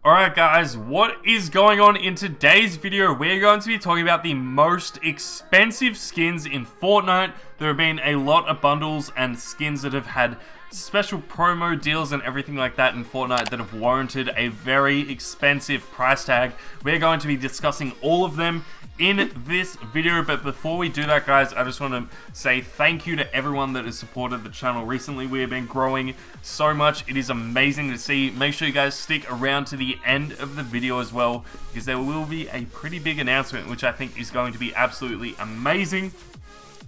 Alright guys, what is going on in today's video? We're going to be talking about the most expensive skins in Fortnite. There have been a lot of bundles and skins that have had special promo deals and everything like that in Fortnite that have warranted a very expensive price tag. We're going to be discussing all of them in this video, but before we do that guys, I just want to say thank you to everyone that has supported the channel recently. We have been growing so much. It is amazing to see. Make sure you guys stick around to the end of the video as well, because there will be a pretty big announcement which I think is going to be absolutely amazing.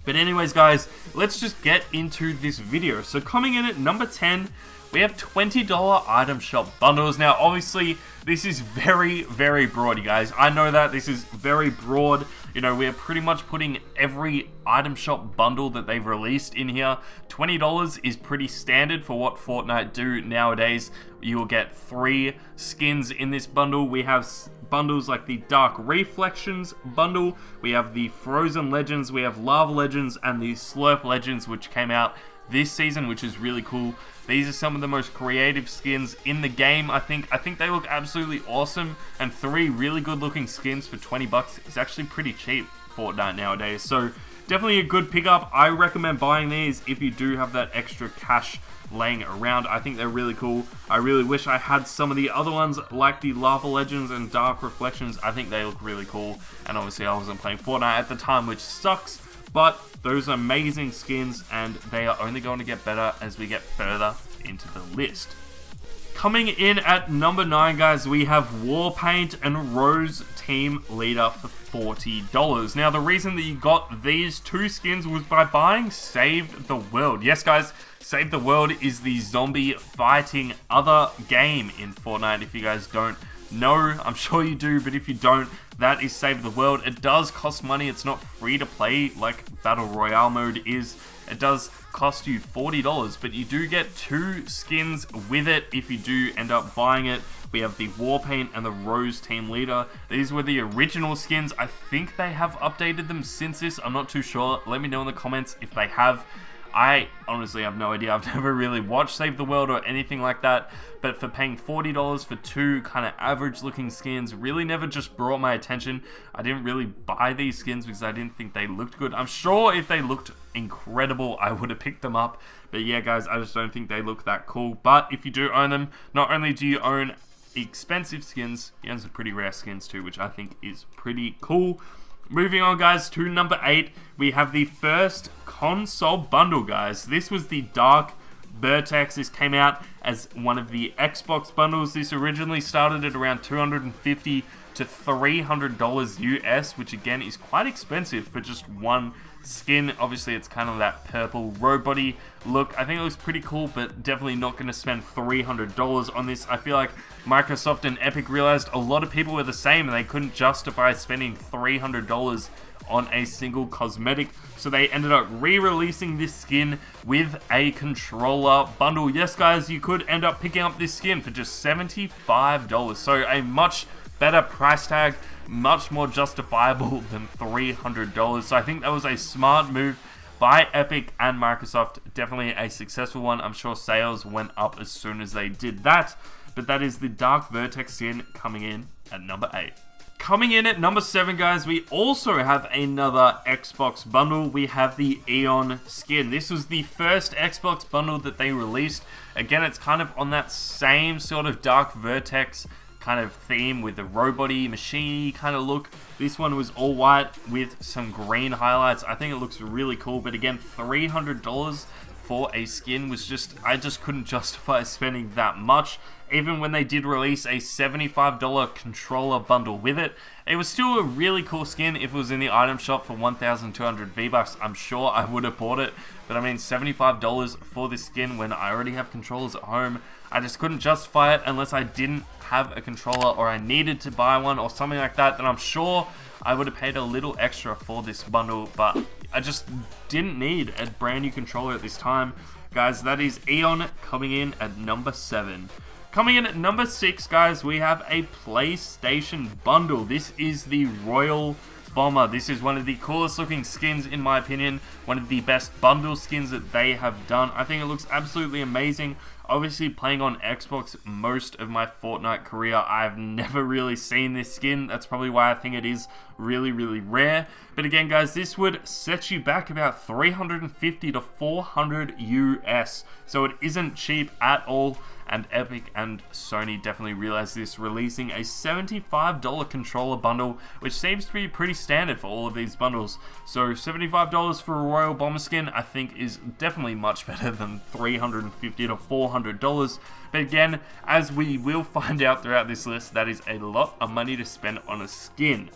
But anyways guys, let's just get into this video. So coming in at number 10, we have $20 item shop bundles. Now obviously this is very broad, you guys. I know that this is very broad. You know, we're pretty much putting every item shop bundle that they've released in here. $20 is pretty standard for what Fortnite do nowadays. You will get 3 skins in this bundle. We have bundles like the Dark Reflections bundle. We have the Frozen Legends. We have Lava Legends and the Slurp Legends, which came out this season, which is really cool. These are some of the most creative skins in the game. I think they look absolutely awesome, and 3 really good looking skins for 20 bucks is actually pretty cheap for Fortnite nowadays. So definitely a good pickup. I recommend buying these if you do have that extra cash laying around. I think they're really cool. I really wish I had some of the other ones like the Lava Legends and Dark Reflections. I think they look really cool, and obviously I wasn't playing Fortnite at the time, which sucks. But those are amazing skins, and they are only going to get better as we get further into the list. Coming in at number 9, guys, we have Warpaint and Rose Team Leader for $40. Now, the reason that you got these 2 skins was by buying Save the World. Yes, guys, Save the World is the zombie fighting other game in Fortnite. If you guys don't know, I'm sure you do, but if you don't, that is Save the World. It does cost money. It's not free to play like Battle Royale mode is. It does cost you $40, but you do get 2 skins with it if you do end up buying it. We have the Warpaint and the Rose Team Leader. These were the original skins. I think they have updated them since this. I'm not too sure. Let me know in the comments if they have. I honestly have no idea. I've never really watched Save the World or anything like that, but for paying $40 for 2 kind of average looking skins really never just brought my attention. I didn't really buy these skins because I didn't think they looked good. I'm sure if they looked incredible, I would have picked them up, but yeah guys, I just don't think they look that cool. But if you do own them, not only do you own expensive skins, you own some pretty rare skins too, which I think is pretty cool. Moving on guys to number 8, we have the first console bundle, guys. This was the Dark Vertex. This came out as one of the Xbox bundles. This originally started at around $250 to $300 US, which again is quite expensive for just one skin. Obviously it's kind of that purple road body look. I think it looks pretty cool, but definitely not going to spend $300 on this. I feel like Microsoft and Epic realized a lot of people were the same and they couldn't justify spending $300 on a single cosmetic, so they ended up re-releasing this skin with a controller bundle. Yes guys, you could end up picking up this skin for just $75, so a much better price tag, much more justifiable than $300. So I think that was a smart move by Epic and Microsoft. Definitely a successful one. I'm sure sales went up as soon as they did that. But that is the Dark Vertex skin coming in at number 8. Coming in at number 7, guys, we also have another Xbox bundle. We have the Eon skin. This was the first Xbox bundle that they released. Again, it's kind of on that same sort of Dark Vertex kind of theme with the robot-y, machine-y kind of look. This one was all white with some green highlights. I think it looks really cool, but again, $300 for a skin was just, I just couldn't justify spending that much. Even when they did release a $75 controller bundle with it, it was still a really cool skin. If it was in the item shop for 1,200 V-Bucks, I'm sure I would have bought it. But I mean, $75 for this skin when I already have controllers at home, I just couldn't justify it unless I didn't have a controller or I needed to buy one or something like that. Then I'm sure I would have paid a little extra for this bundle, but I just didn't need a brand new controller at this time. Guys, that is Eon coming in at number 7. Coming in at number 6, guys, we have a PlayStation bundle. This is the Royal Bomber. This is one of the coolest looking skins in my opinion, one of the best bundle skins that they have done. I think it looks absolutely amazing. Obviously playing on Xbox most of my Fortnite career, I've never really seen this skin. That's probably why I think it is really, really rare. But again guys, this would set you back about 350 to 400 US. So it isn't cheap at all. And Epic and Sony definitely realized this, releasing a $75 controller bundle, which seems to be pretty standard for all of these bundles. So $75 for a Royal Bomber skin, I think is definitely much better than $350 to $400. But again, as we will find out throughout this list, that is a lot of money to spend on a skin.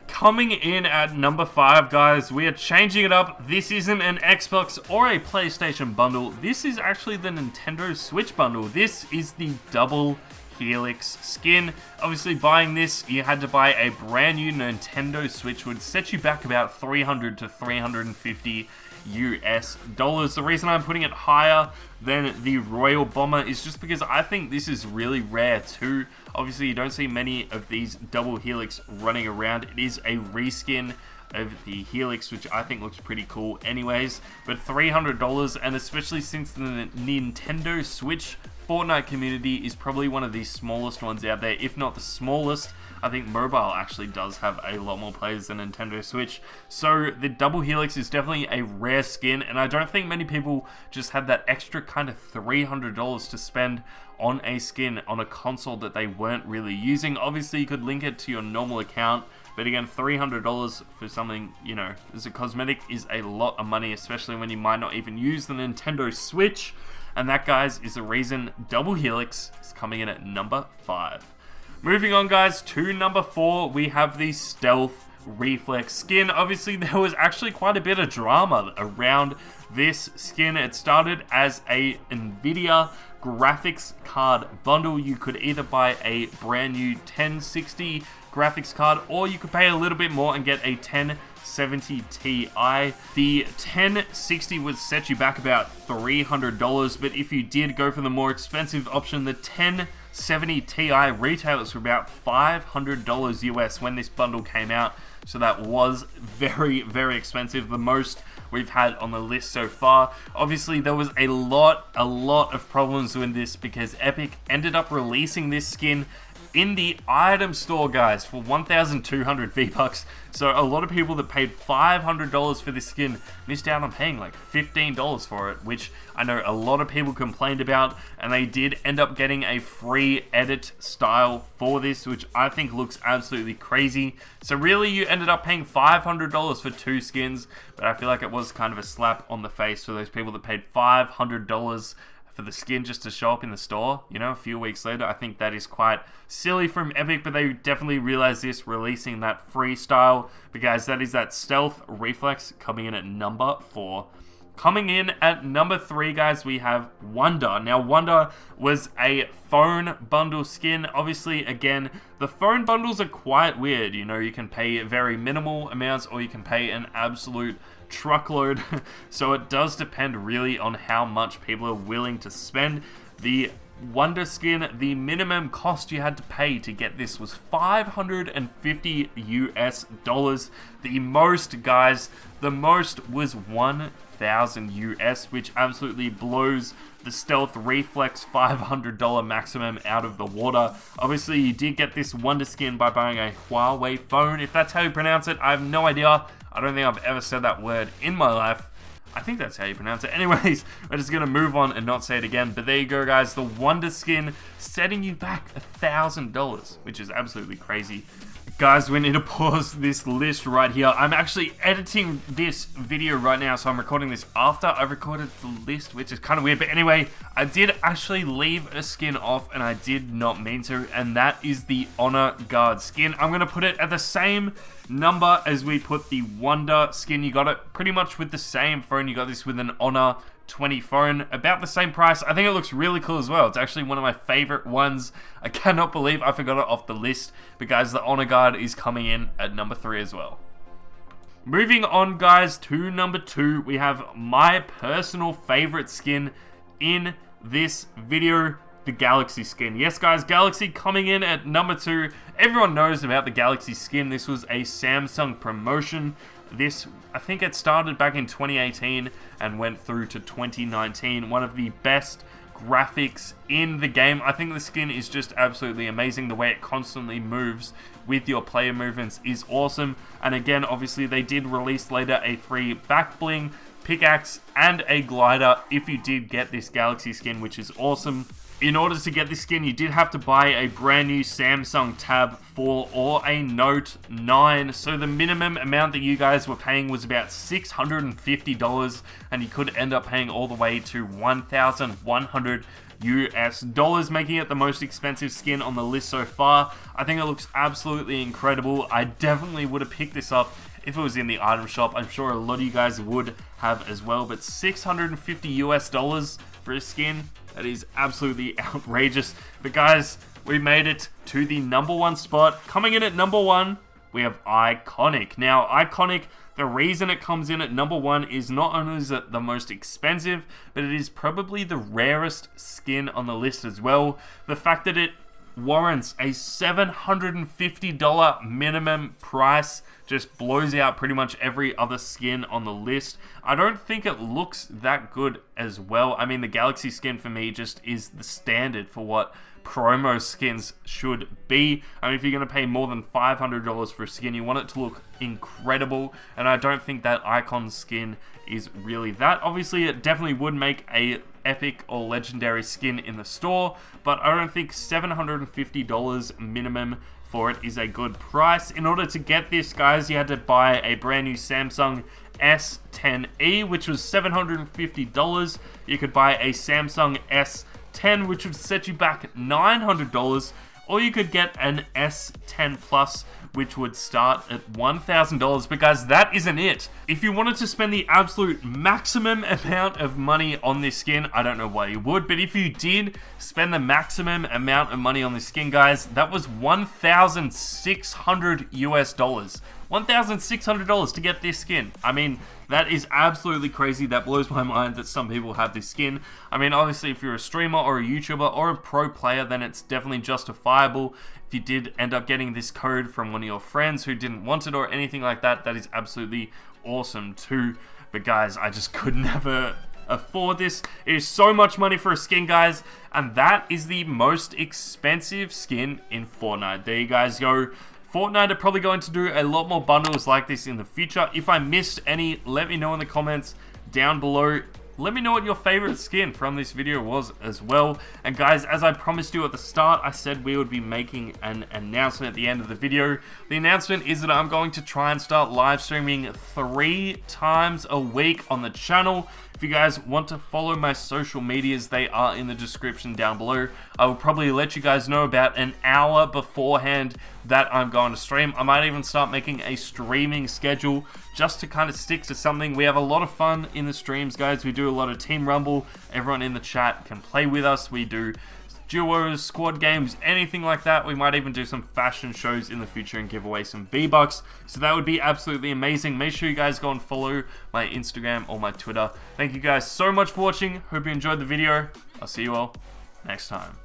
Coming in at number 5, guys, we are changing it up. This isn't an Xbox or a PlayStation bundle. This is actually the Nintendo Switch bundle. This is the double Helix skin. Obviously, buying this, you had to buy a brand new Nintendo Switch, would set you back about 300 to 350 US dollars. The reason I'm putting it higher than the Royal Bomber is just because I think this is really rare too. Obviously, you don't see many of these double Helix running around. It is a reskin of the Helix, which I think looks pretty cool anyways. But $300, and especially since the Nintendo Switch Fortnite community is probably one of the smallest ones out there, if not the smallest. I think mobile actually does have a lot more players than Nintendo Switch. So the double Helix is definitely a rare skin, and I don't think many people just had that extra kind of $300 to spend on a skin on a console that they weren't really using. Obviously, you could link it to your normal account, but again, $300 for something, you know, as a cosmetic is a lot of money, especially when you might not even use the Nintendo Switch. And that, guys, is the reason double Helix is coming in at number 5. Moving on, guys, to number 4, we have the Stealth Reflex skin. Obviously, there was actually quite a bit of drama around this skin. It started as a Nvidia graphics card bundle. You could either buy a brand new 1060 graphics card, or you could pay a little bit more and get a 1070 Ti. The 1060 would set you back about $300, but if you did go for the more expensive option, the 1070 Ti retails for about $500 US when this bundle came out. So that was very, very expensive. The most we've had on the list so far. Obviously, there was a lot of problems with this because Epic ended up releasing this skin in the item store, guys, for 1,200 V-Bucks. So a lot of people that paid $500 for this skin missed out on paying like $15 for it, which I know a lot of people complained about, and they did end up getting a free edit style for this, which I think looks absolutely crazy. So really, you ended up paying $500 for 2 skins, but I feel like it was kind of a slap on the face for those people that paid $500 for the skin just to show up in the store, you know, a few weeks later. I think that is quite silly from Epic, but they definitely realized this, releasing that freestyle. But guys, that is that Stealth Reflex coming in at number 4. Coming in at number 3, guys, we have Wonder. Now, Wonder was a phone bundle skin. Obviously, again, the phone bundles are quite weird. You know, you can pay very minimal amounts, or you can pay an absolute truckload. So it does depend really on how much people are willing to spend. The Wonder skin, the minimum cost you had to pay to get this was $550 US. The most, guys, the most was 1,000 US, which absolutely blows the Stealth Reflex $500 maximum out of the water. Obviously, you did get this Wonder skin by buying a Huawei phone. If that's how you pronounce it, I have no idea. I don't think I've ever said that word in my life. I think that's how you pronounce it. Anyways, we're just going to move on and not say it again. But there you go, guys. The Wonder skin setting you back $1,000, which is absolutely crazy. Guys, we need to pause this list right here. I'm actually editing this video right now, so I'm recording this after I recorded the list, which is kind of weird. But anyway, I did actually leave a skin off, and I did not mean to, and that is the Honor Guard skin. I'm going to put it at the same number as we put the Wonder skin. You got it pretty much with the same phone. You got this with an Honor 20 phone, about the same price. I think it looks really cool as well. It's actually one of my favorite ones. I cannot believe I forgot it off the list. But guys, the Honor Guard is coming in at number 3 as well. Moving on, guys, to number 2, we have my personal favorite skin in this video, the Galaxy skin. Yes, guys, Galaxy coming in at number 2. Everyone knows about the Galaxy skin. This was a Samsung promotion. This, I think it started back in 2018 and went through to 2019. One of the best graphics in the game. I think the skin is just absolutely amazing. The way it constantly moves with your player movements is awesome. And again, obviously they did release later a free back bling, pickaxe, and a glider if you did get this Galaxy skin, which is awesome. In order to get this skin, you did have to buy a brand new Samsung Tab 4 or a Note 9. So the minimum amount that you guys were paying was about $650, and you could end up paying all the way to $1,100 US, making it the most expensive skin on the list so far. I think it looks absolutely incredible. I definitely would have picked this up if it was in the item shop. I'm sure a lot of you guys would have as well, but $650 US for a skin, that is absolutely outrageous. But guys, we made it to the number 1 spot. Coming in at number 1, we have Iconic. Now, Iconic, the reason it comes in at number 1 is not only is it the most expensive, but it is probably the rarest skin on the list as well. The fact that it warrants a $750 minimum price just blows out pretty much every other skin on the list. I don't think it looks that good as well. I mean, the Galaxy skin for me just is the standard for what promo skins should be. I mean, if you're going to pay more than $500 for a skin, you want it to look incredible, and I don't think that Icon skin is really that. Obviously, it definitely would make a epic or legendary skin in the store, but I don't think $750 minimum for it is a good price. In order to get this, guys, you had to buy a brand new Samsung S10e, which was $750. You could buy a Samsung S10, which would set you back $900, or you could get an S10 Plus, which would start at $1,000. But guys, that isn't it. If you wanted to spend the absolute maximum amount of money on this skin, I don't know why you would, but if you did spend the maximum amount of money on this skin, guys, that was $1,600 US. $1,600 to get this skin. I mean, that is absolutely crazy. That blows my mind that some people have this skin. I mean, obviously, if you're a streamer or a YouTuber or a pro player, then it's definitely justifiable. If you did end up getting this code from one of your friends who didn't want it or anything like that, that is absolutely awesome too. But guys, I just could never afford this. It is so much money for a skin, guys, and that is the most expensive skin in Fortnite. There you guys go. Fortnite are probably going to do a lot more bundles like this in the future. If I missed any, let me know in the comments down below. Let me know what your favorite skin from this video was as well. And guys, as I promised you at the start, I said we would be making an announcement at the end of the video. The announcement is that I'm going to try and start live streaming 3 times a week on the channel. If you guys want to follow my social medias, they are in the description down below. I will probably let you guys know about an hour beforehand that I'm going to stream. I might even start making a streaming schedule just to kind of stick to something. We have a lot of fun in the streams, guys. We do a lot of Team Rumble. Everyone in the chat can play with us. We do duos, squad games, anything like that. We might even do some fashion shows in the future and give away some V-Bucks. So that would be absolutely amazing. Make sure you guys go and follow my Instagram or my Twitter. Thank you guys so much for watching. Hope you enjoyed the video. I'll see you all next time.